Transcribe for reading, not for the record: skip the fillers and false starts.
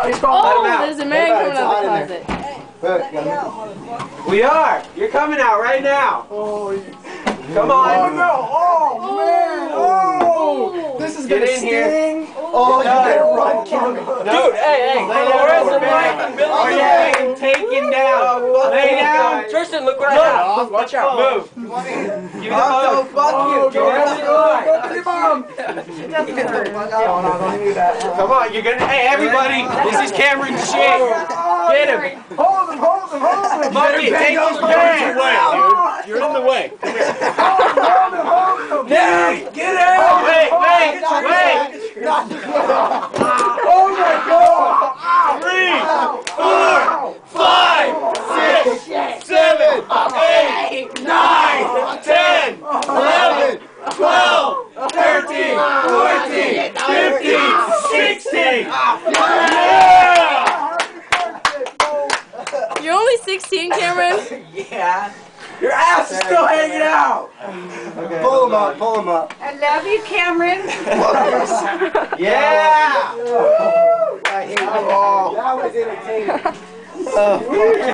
He's gone. Let him Oh, out. there's a man coming out of the closet. We are. You're coming out right now. Come on. Oh no! Oh man! Oh! This is Get gonna in here. sting. Oh, you better run, Cameron. Dude, hey, where's the Mike and Billy? Are you being taken down? Lay down. Tristan, look what I have. Watch out. Move. Give me the phone. Fuck you. Go to your mom. Come on, you're gonna. Hey, everybody, this is Cameron's shit. Get him. Hold him, hold him, hold him. Monkey, take his pants. You're in the way. Hold him, hold him. Nate, get out! Wait. Oh my God. 3, 4, 5, 6, 7, 8, 9, 10, 11, 12, 13, 14, 15, 16. Yeah! You're only 16, Cameron? Yeah. Your ass is still hanging out. Pull him up, pull him up. I love you, Cameron. Yeah. That was entertaining.